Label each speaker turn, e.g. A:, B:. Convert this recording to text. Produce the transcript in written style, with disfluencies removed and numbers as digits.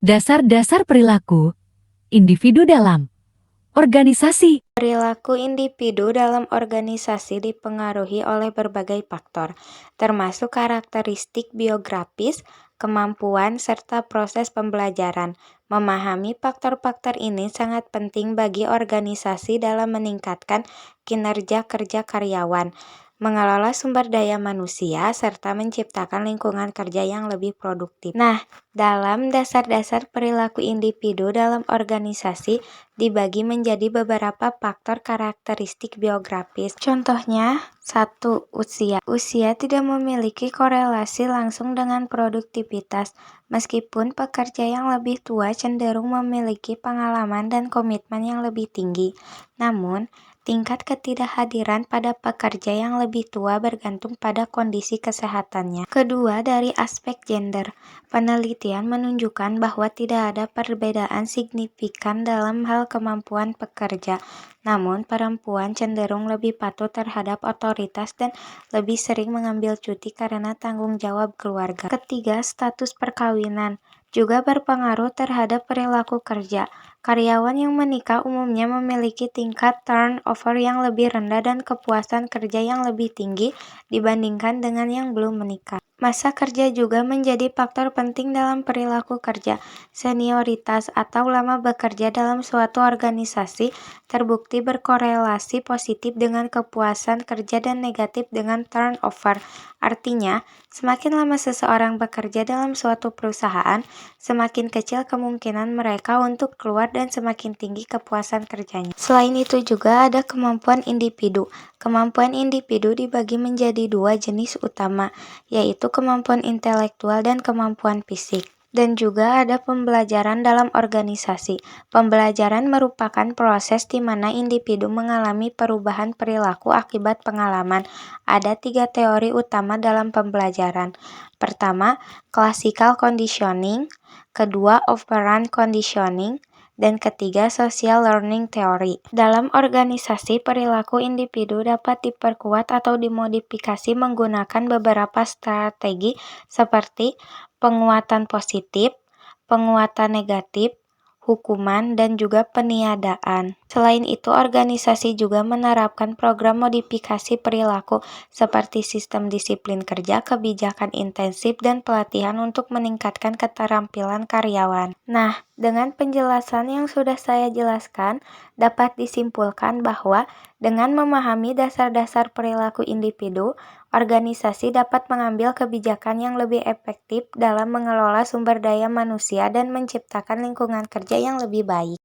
A: Dasar-dasar perilaku individu dalam organisasi.
B: Perilaku individu dalam organisasi dipengaruhi oleh berbagai faktor, termasuk karakteristik biografis, kemampuan, serta proses pembelajaran. Memahami faktor-faktor ini sangat penting bagi organisasi dalam meningkatkan kinerja kerja karyawan, mengelola sumber daya manusia, serta menciptakan lingkungan kerja yang lebih produktif. Nah, dalam dasar-dasar perilaku individu dalam organisasi dibagi menjadi beberapa faktor karakteristik biografis. Contohnya, 1. Usia. Usia tidak memiliki korelasi langsung dengan produktivitas, meskipun pekerja yang lebih tua cenderung memiliki pengalaman dan komitmen yang lebih tinggi. Namun, tingkat ketidakhadiran pada pekerja yang lebih tua bergantung pada kondisi kesehatannya. Kedua, dari aspek gender. Penelitian menunjukkan bahwa tidak ada perbedaan signifikan dalam hal kemampuan pekerja. Namun, perempuan cenderung lebih patuh terhadap otoritas dan lebih sering mengambil cuti karena tanggung jawab keluarga. Ketiga, status perkawinan juga berpengaruh terhadap perilaku kerja. Karyawan yang menikah umumnya memiliki tingkat turnover yang lebih rendah dan kepuasan kerja yang lebih tinggi dibandingkan dengan yang belum menikah. Masa kerja juga menjadi faktor penting dalam perilaku kerja. Senioritas atau lama bekerja dalam suatu organisasi terbukti berkorelasi positif dengan kepuasan kerja dan negatif dengan turnover. Artinya, semakin lama seseorang bekerja dalam suatu perusahaan, semakin kecil kemungkinan mereka untuk keluar dan semakin tinggi kepuasan kerjanya. Selain itu juga ada kemampuan individu. Kemampuan individu dibagi menjadi dua jenis utama, yaitu kemampuan intelektual dan kemampuan fisik. Dan juga ada pembelajaran dalam organisasi. Pembelajaran merupakan proses di mana individu mengalami perubahan perilaku akibat pengalaman. Ada 3 teori utama dalam pembelajaran. Pertama, classical conditioning, kedua, operant conditioning, dan ketiga, social learning theory. Dalam organisasi, perilaku individu dapat diperkuat atau dimodifikasi menggunakan beberapa strategi seperti penguatan positif, penguatan negatif, hukuman, dan juga peniadaan. Selain itu, organisasi juga menerapkan program modifikasi perilaku seperti sistem disiplin kerja, kebijakan intensif, dan pelatihan untuk meningkatkan keterampilan karyawan. Nah, dengan penjelasan yang sudah saya jelaskan, dapat disimpulkan bahwa dengan memahami dasar-dasar perilaku individu, organisasi dapat mengambil kebijakan yang lebih efektif dalam mengelola sumber daya manusia dan menciptakan lingkungan kerja yang lebih baik.